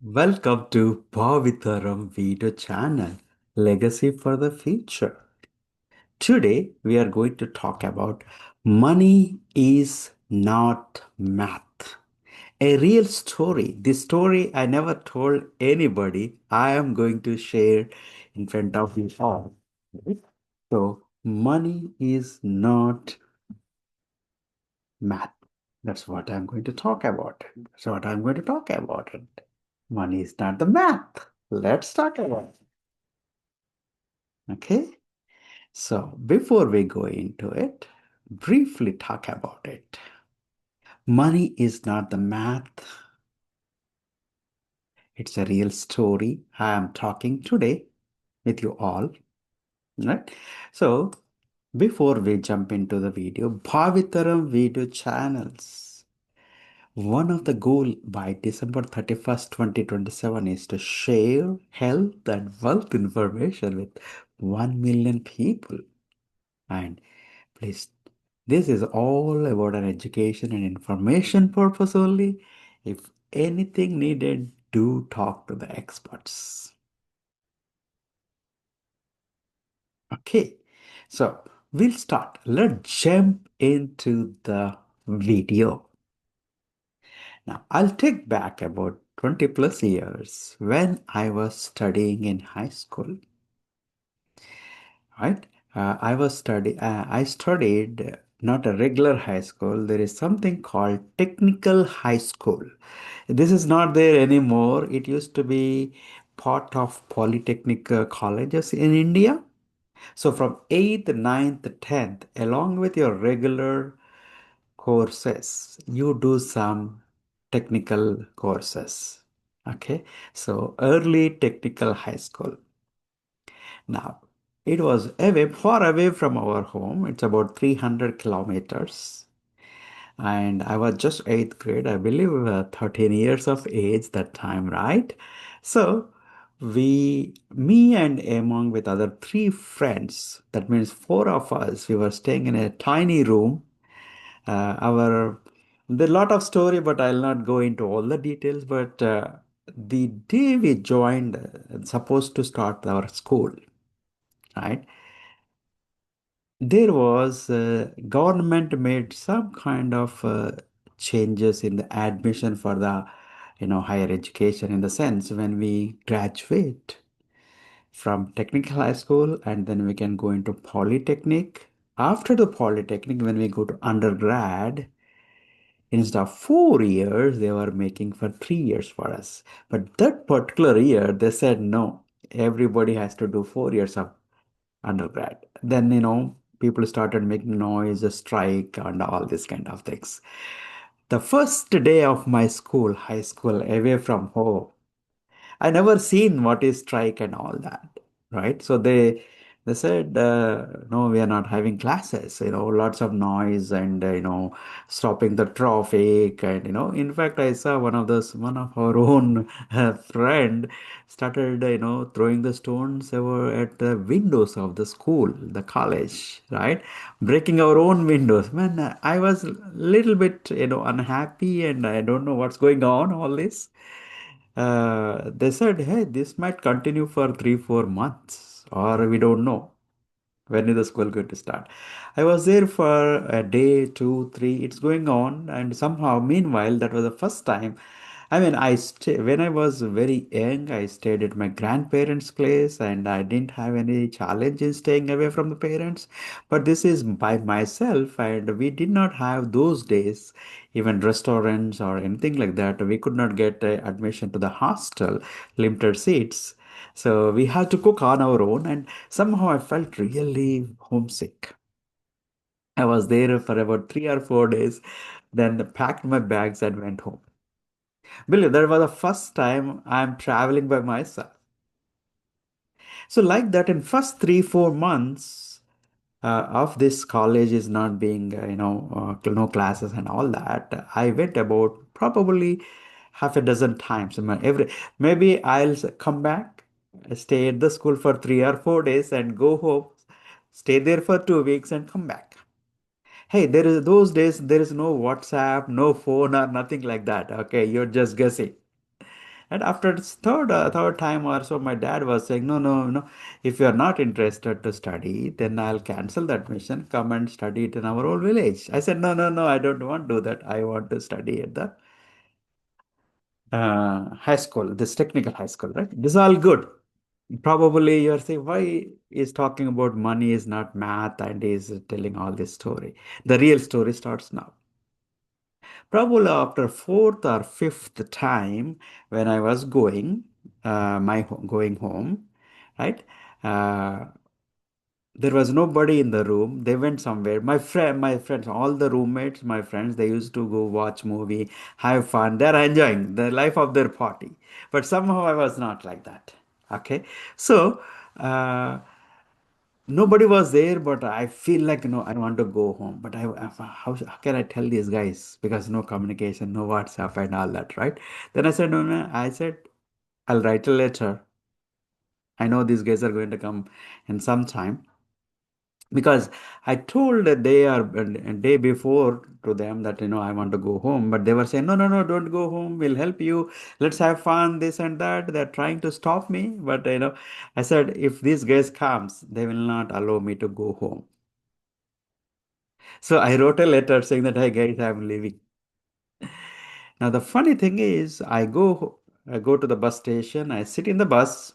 Welcome to BhaaviTaram video channel, Legacy for the Future. Today we are going to talk about money is not math. A real story. This story I never told anybody. I am going to share in front of you all. So money is not math. That's what I'm going to talk about. That's what I'm going to talk about it. Money is not the math. Let's talk about it. Okay. So before we go into it, briefly talk about it. Money is not the math. It's a real story. I am talking today with you all. Right. So before we jump into the video, Bhavitaram video channels. One of the goal by December 31st, 2027 is to share health and wealth information with 1 million people. And please, this is all about an education and information purpose only. If anything needed, do talk to the experts. Okay, so we'll start. Let's jump into the video. Now, I'll take back about 20 plus years when I was studying in high school, right? I studied not a regular high school. There is something called technical high school. This is not there anymore. It used to be part of polytechnic colleges in India. So from 8th, ninth, 10th, along with your regular courses, you do some technical courses. Okay, so early technical high school. Now, it was far away from our home. It's about 300 kilometers. And I was just eighth grade, I believe, 13 years of age that time, right? So me and among with other three friends, that means four of us, we were staying in a tiny room. There's a lot of story, but I'll not go into all the details. But the day we joined, supposed to start our school, right? There was government made some kind of changes in the admission for the higher education in the sense when we graduate from technical high school and then we can go into polytechnic. After the polytechnic, when we go to undergrad, instead of 4 years, they were making for 3 years for us. But that particular year, they said no, everybody has to do 4 years of undergrad. Then, people started making noise, a strike, and all these kind of things. The first day of my school, high school, away from home, I never seen what is strike and all that, right? So they said, no, we are not having classes. Lots of noise and stopping the traffic, and in fact, I saw one of our own friend started throwing the stones over at the windows of the school, the college, right? Breaking our own windows. Man, I was a little bit unhappy, and I don't know what's going on. All this. They said, hey, this might continue for 3, 4 months, or we don't know when is the school going to start. I was there for a day, two, three, it's going on, and somehow, meanwhile, that was the first time. I mean, when I was very young, I stayed at my grandparents' place, and I didn't have any challenge in staying away from the parents. But this is by myself, and we did not have those days even restaurants or anything like that. We could not get admission to the hostel, limited seats. So we had to cook on our own, and somehow I felt really homesick. I was there for about 3 or 4 days, then packed my bags and went home. Believe that was the first time I'm traveling by myself. So like that, in first 3, 4 months of this college is not being, no classes and all that. I went about probably half a dozen times. Maybe I'll come back, stay at the school for 3 or 4 days, and go home, stay there for 2 weeks, and come back. Hey, there is those days there is no WhatsApp, no phone or nothing like that. Okay, you're just guessing. And after the third time or so, my dad was saying, no, no, no. If you are not interested to study, then I'll cancel the admission. Come and study it in our old village. I said, no, no, no. I don't want to do that. I want to study at the high school, this technical high school, right? This is all good. Probably you're saying, why is talking about money is not math and is telling all this story. The real story starts now. Probably after fourth or fifth time when I was going home, right? Uh, there was nobody in the room. They went somewhere. My friends, all the roommates, my friends, they used to go watch movie, have fun. They're enjoying the life of their party. But somehow I was not like that. Okay, so. Uh, Nobody was there, but I feel like, I want to go home. But how can I tell these guys? Because no communication, no WhatsApp and all that, right? Then I said, no, no. I said, I'll write a letter. I know these guys are going to come in some time because I told a day before to them that I want to go home, but they were saying, no, no, no, don't go home. We'll help you. Let's have fun, this and that. They're trying to stop me, but I said if these guys comes, they will not allow me to go home. So I wrote a letter saying that, hey guys, I'm leaving. Now the funny thing is, I go to the bus station. I sit in the bus.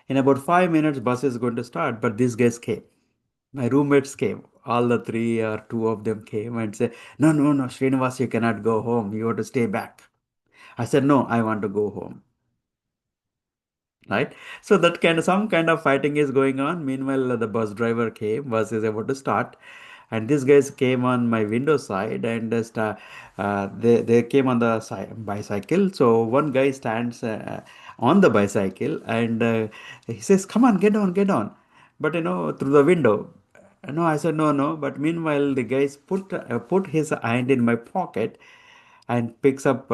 In about 5 minutes, bus is going to start. But these guys came. My roommates came. All the three or two of them came and said, no, no, no, Srinivas, you cannot go home. You have to stay back. I said, no, I want to go home. Right? So that some kind of fighting is going on. Meanwhile, the bus driver came, bus is about to start, and these guys came on my window side and they came on the bicycle. So one guy stands on the bicycle and he says, "Come on, get on, get on," but through the window. No, I said no, no. But meanwhile, the guys put his hand in my pocket and picks up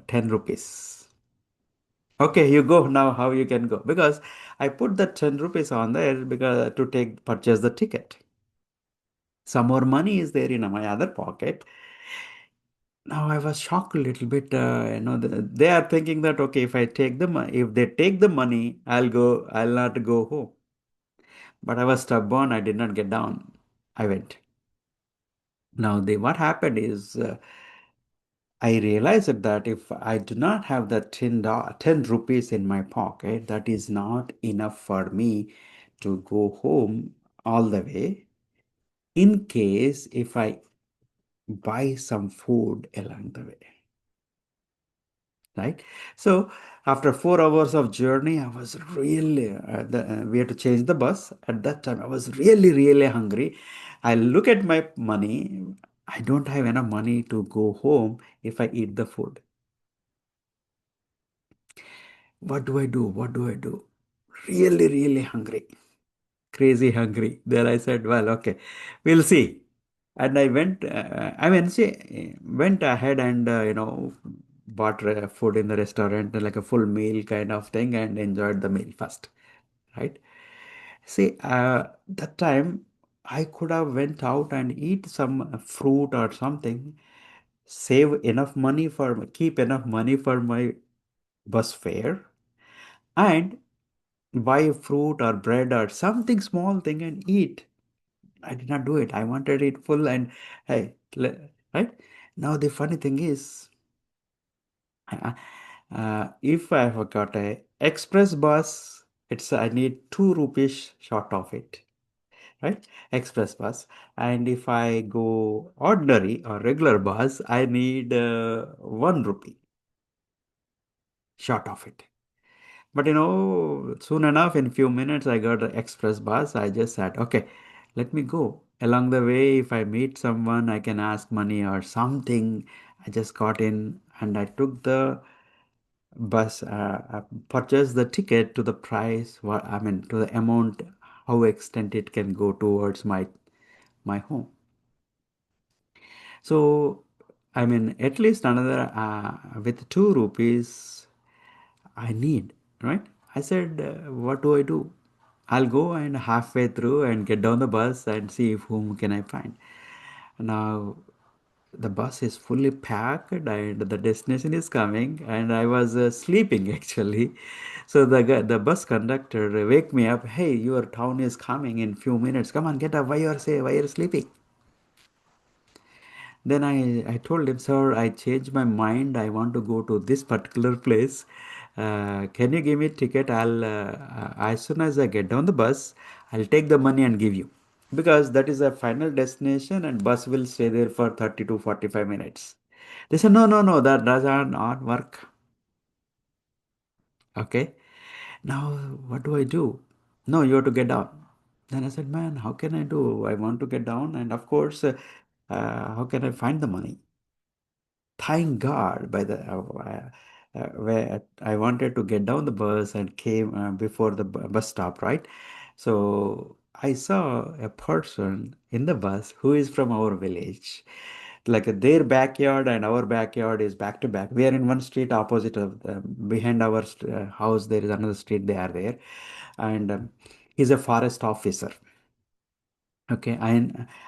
10 rupees. Okay, you go now. How you can go? Because I put the 10 rupees on there because to take purchase the ticket. Some more money is there in my other pocket. Now I was shocked a little bit. They are thinking that okay, if I take the money, if they take the money, I'll go. I'll not go home. But I was stubborn. I did not get down. I went. Now what happened is I realized that if I do not have the 10 rupees in my pocket, that is not enough for me to go home all the way. In case if I buy some food along the way, right? So after 4 hours of journey, I was really, we had to change the bus. At that time, I was really, really hungry. I look at my money. I don't have enough money to go home if I eat the food. What do I do? What do I do? Really, really hungry, crazy hungry. Then I said, well, okay, we'll see. And I went, went ahead and, bought food in the restaurant, like a full meal kind of thing, and enjoyed the meal first, right? See, that time I could have went out and eat some fruit or something, save enough money keep enough money for my bus fare, and buy fruit or bread or something small thing and eat. I did not do it. I wanted it full and hey, right? Now the funny thing is, uh, if I have got a express bus, it's I need 2 rupees short of it, right? Express bus, and if I go ordinary or regular bus, I need 1 rupee short of it. But soon enough, in few minutes, I got an express bus. I just said, okay, let me go. Along the way, if I meet someone, I can ask money or something. I just got in and I took the bus, purchased the ticket to the price, I mean, to the amount, how extent it can go towards my home. So, I mean, at least another, with 2 rupees, I need, right? I said, what do I do? I'll go and halfway through and get down the bus and see if whom can I find. Now, the bus is fully packed and the destination is coming, and I was sleeping actually. So the bus conductor wake me up. Hey, your town is coming in few minutes. Come on, get up. Why you're sleeping? Then I told him, sir, I changed my mind. I want to go to this particular place. Can you give me ticket? As soon as I get down the bus, I'll take the money and give you. Because that is a final destination and bus will stay there for 30 to 45 minutes. They said, no, no, no, that doesn't not work. Okay. Now, what do I do? No, you have to get down. Then I said, man, how can I do? I want to get down. And of course, how can I find the money? Thank God by the where I wanted to get down the bus and came before the bus stop, right? So I saw a person in the bus who is from our village. Like their backyard and our backyard is back to back. We are in one street opposite of behind our house. There is another street. They are there, and he's a forest officer. Okay,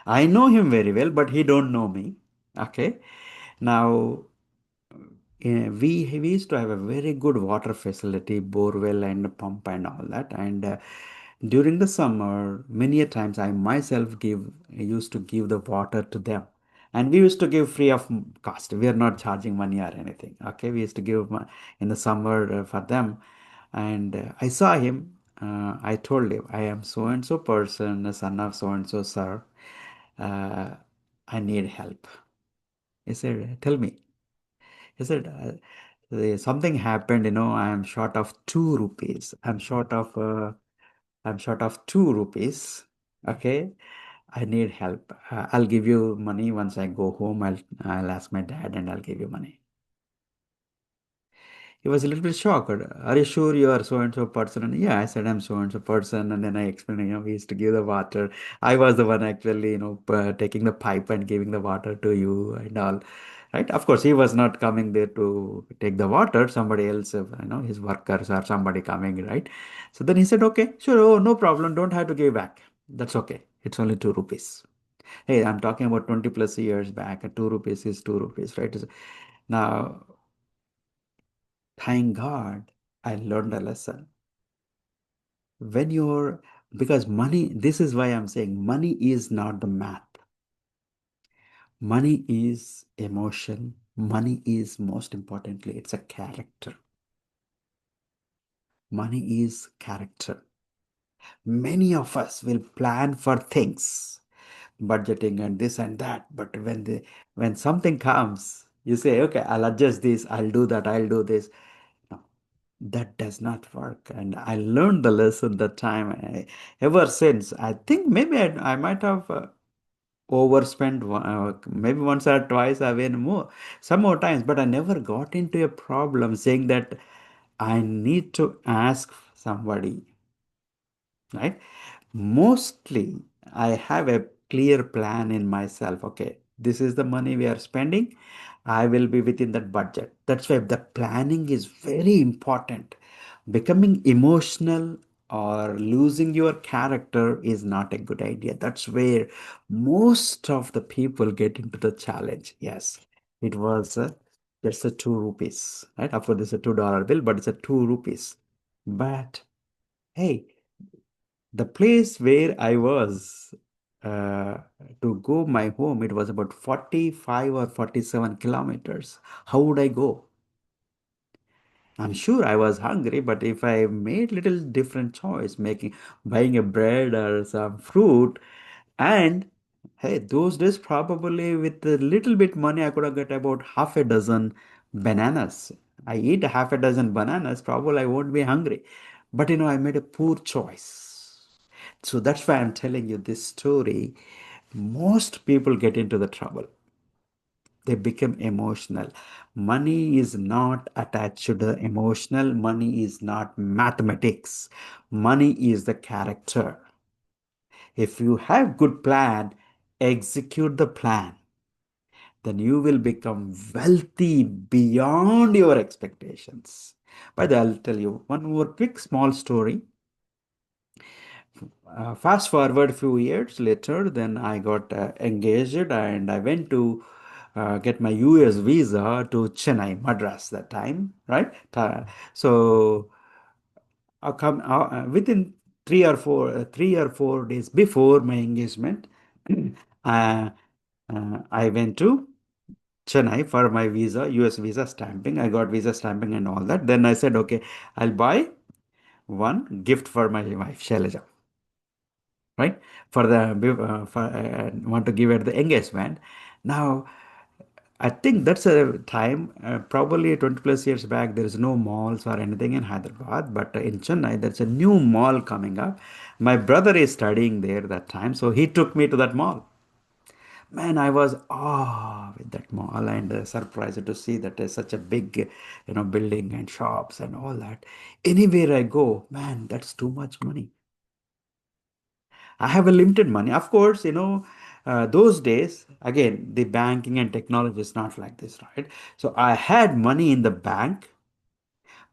I know him very well, but he don't know me. Okay, now we used to have a very good water facility, borewell and pump and all that. And during the summer, many a times I myself used to give the water to them, and we used to give free of cost. We are not charging money or anything. Okay, we used to give in the summer for them. And I saw him. I told him, I am so and so person, the son of so and so sir. Uh, I need help. He said, tell me. He said, something happened, I am short of 2 rupees. I'm short of 2 rupees. Okay. I need help. I'll give you money once I go home. I'll ask my dad and I'll give you money. He was a little bit shocked. Are you sure you are so and so person? And yeah, I said I'm so and so person. And then I explained, we used to give the water. I was the one actually, taking the pipe and giving the water to you and all. Right? Of course, he was not coming there to take the water. Somebody else, his workers or somebody coming, right? So then he said, okay, sure, oh, no problem. Don't have to give back. That's okay. It's only 2 rupees. Hey, I'm talking about 20 plus years back. 2 rupees is 2 rupees, right? Now, thank God I learned a lesson. When you're, because money, this is why I'm saying money is not the math. Money is emotion. Money is most importantly, it's a character. Money is character. Many of us will plan for things, budgeting and this and that, but when something comes, you say, okay, I'll adjust this, I'll do that, I'll do this. No, that does not work. And I learned the lesson that time. Ever since, I think maybe I might have overspent maybe once or twice, even more, some more times, but I never got into a problem saying that I need to ask somebody, right? Mostly, I have a clear plan in myself. Okay, this is the money we are spending. I will be within that budget. That's why the planning is very important. Becoming emotional or losing your character is not a good idea. That's where most of the people get into the challenge. Yes, it was just a 2 rupees, right? Of course, it's a $2 bill, but it's a 2 rupees. But hey, the place where I was uh, to go my home, it was about 45 or 47 kilometers. How would I go? I'm sure I was hungry, but if I made little different choice, making buying a bread or some fruit, and hey, those days probably with a little bit money, I could have got about half a dozen bananas. I eat half a dozen bananas, probably I won't be hungry. But I made a poor choice. So that's why I'm telling you this story. Most people get into the trouble. They become emotional. Money is not attached to the emotional. Money is not mathematics. Money is the character. If you have good plan, execute the plan, then you will become wealthy beyond your expectations. By the way, I'll tell you one more quick small story. Fast forward a few years later, then I got engaged and I went to get my US visa to Chennai, Madras that time, right? So within 3 or 4 days before my engagement, uh, I went to Chennai for my visa, US visa stamping. I got visa stamping and all that. Then I said, okay, I'll buy one gift for my wife, Shailaja, right? For want to give her the engagement. Now, I think that's a time, probably 20 plus years back, there is no malls or anything in Hyderabad, but in Chennai, there's a new mall coming up. My brother is studying there that time, so he took me to that mall. Man, I was with that mall and surprised to see that there's such a big, building and shops and all that. Anywhere I go, man, that's too much money. I have a limited money. Of course, those days, again, the banking and technology is not like this, right? So I had money in the bank,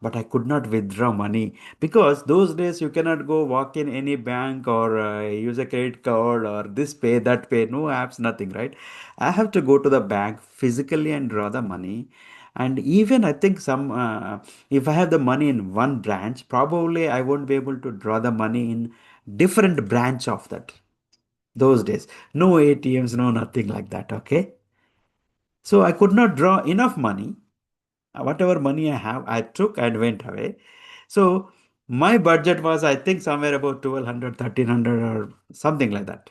but I could not withdraw money because those days you cannot go walk in any bank or use a credit card or this pay, that pay, no apps, nothing, right? I have to go to the bank physically and draw the money. And even I think if I have the money in one branch, probably I won't be able to draw the money in different branch of that those days. No ATMs, no nothing like that. Okay. So I could not draw enough money. Whatever money I have, I took and went away. So my budget was, I think, somewhere about 1200, 1300, or something like that.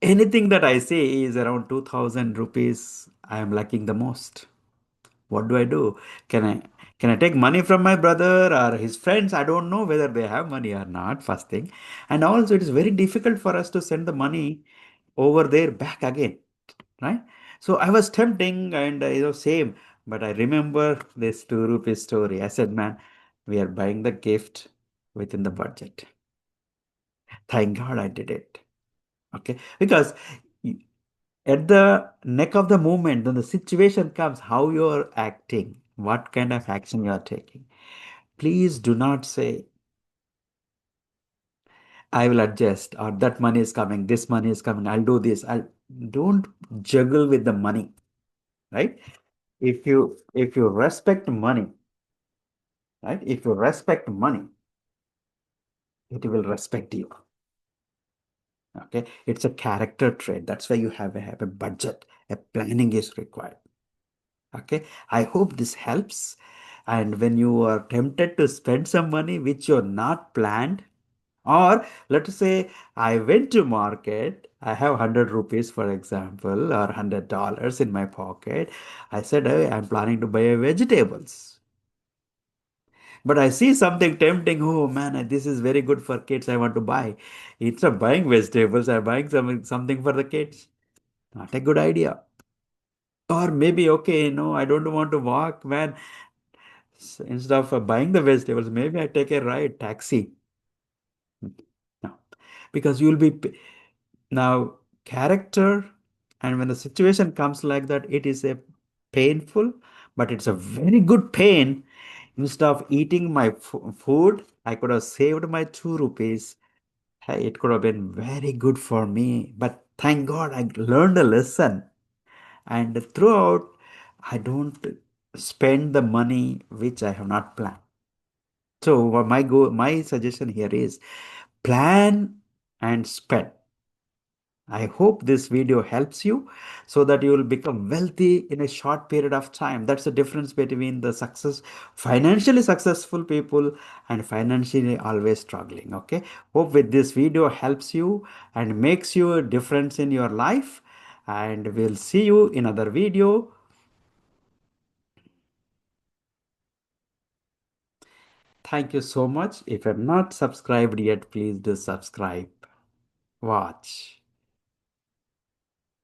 Anything that I say is around 2000 rupees, I am lacking the most. What do I do? Can I can I take money from my brother or his friends? I don't know whether they have money or not, first thing. And also it is very difficult for us to send the money over there back again, right? So I was tempting and same, but I remember this 2 rupees story. I said, man, we are buying the gift within the budget. Thank God I did it. Okay, because at the neck of the moment, when the situation comes, how you are acting, what kind of action you are taking. Please do not say, I will adjust, or that money is coming, this money is coming, I'll do this. I'll don't juggle with the money, right? If you respect money, right? If you respect money, it will respect you. Okay, it's a character trait. That's why you have a budget. A planning is required. Okay, I hope this helps. And when you are tempted to spend some money which you're not planned, or let us say I went to market, I have 100 rupees, for example, or $100 in my pocket. I said, hey, I'm planning to buy vegetables. But I see something tempting. Oh man, this is very good for kids. I want to buy. Instead of buying vegetables, I'm buying something for the kids. Not a good idea. Or maybe, okay, no, I don't want to walk, man. Instead of buying the vegetables, maybe I take a ride, taxi. No, because you'll be now character, and when the situation comes like that, it is a painful, but it's a very good pain. Instead of eating my food, I could have saved my 2 rupees. Hey, it could have been very good for me. But thank God I learned a lesson. And throughout, I don't spend the money which I have not planned. So my suggestion here is plan and spend. I hope this video helps you so that you will become wealthy in a short period of time. That's the difference between financially successful people and financially always struggling. Okay. Hope with this video helps you and makes you a difference in your life. And we'll see you in another video. Thank you so much. If you're not subscribed yet, please do subscribe. Watch.